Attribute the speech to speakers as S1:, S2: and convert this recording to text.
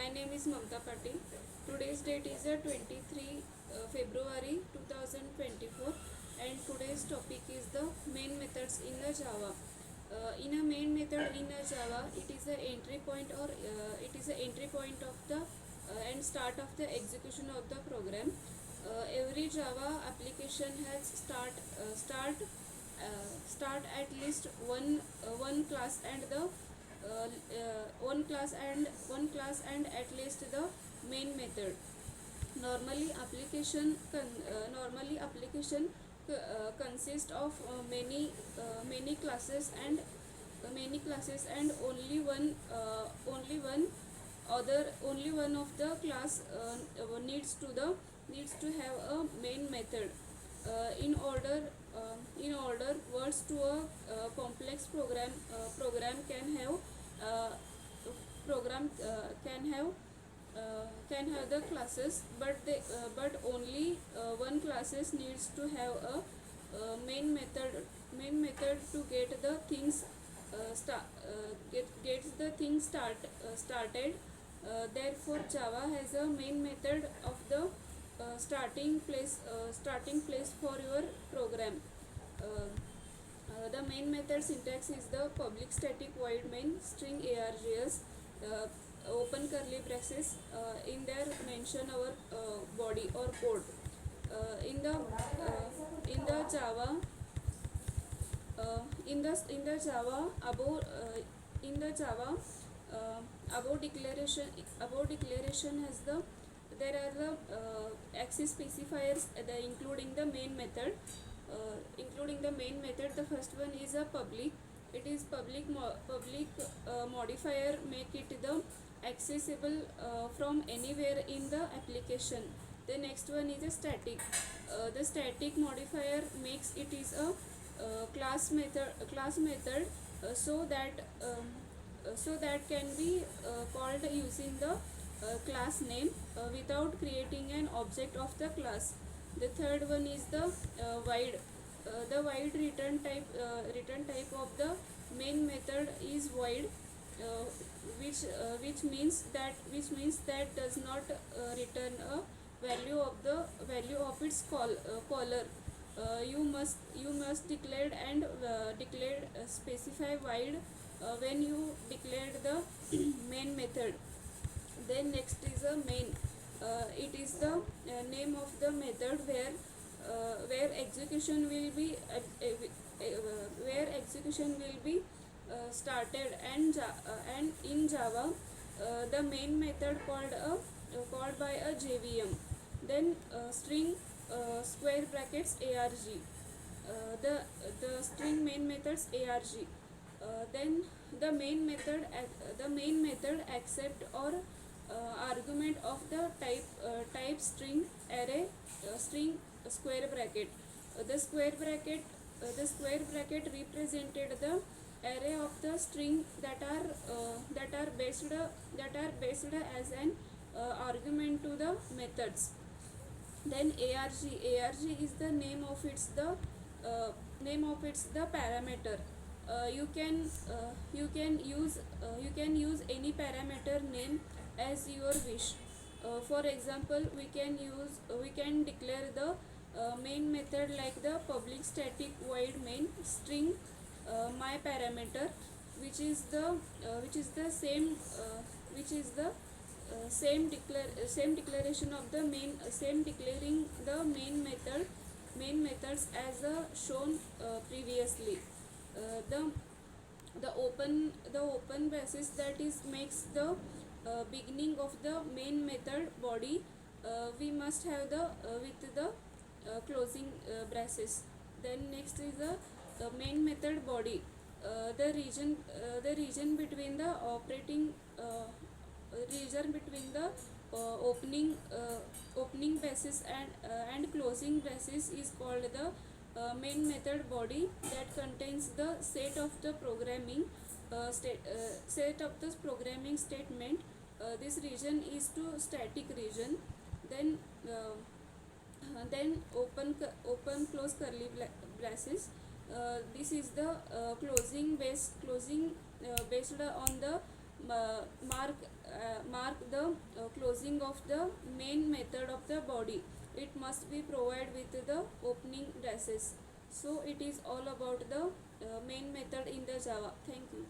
S1: My name is Mamta Patil. Today's date is 23 February 2024 and today's topic is the main methods in the Java. In a main method in a Java, it is the entry point it is the entry point of the and start of the execution of the program. Every Java application has start at least one class and the one class and at least the main method. Normally application consist of many classes and only one only one of the class needs to have a main method. In order words to a program can have uh, program can have the classes, but only one classes needs to have a main method to get the things gets the things started. Therefore Java has a main method of the starting place for your program. The main method syntax is the public static void main string args, open curly braces in their mention our body or code. In the Java in the Java in the Java above declaration has the there are the access specifiers including the main method. The first one is a public. It is public modifier make it the accessible from anywhere in the application. The next one is a static. The static modifier makes it is a class method so that can be called using the class name without creating an object of the class. The third one is the void. The void return type of the main method is void, which means that does not return a value of its caller. You must declared specify void when you declared the main method. Then next is a main. It is the name of the method where execution will be started. And in Java the main method called by a JVM. Then string square brackets arg, the string main methods arg. Then the main method accept or argument of the type string array string square bracket. The square bracket represented the array of the string that are based as an argument to the methods. Then arg is the name of its the parameter. You can use any parameter name as your wish. For example, we can declare the main method like the public static void main string my parameter, which is the same declaration of the same declaring the main methods as shown previously. The open braces, that is makes the beginning of the main method body. We must have the with the closing braces. Then next is the main method body. The region between the opening braces and closing braces is called the main method body, that contains the set of the programming statement. This region is to static region. Then open close curly braces. This is the closing based on the mark the closing of the main method of the body. It must be provided with the opening braces. So it is all about the main method in the Java. Thank you.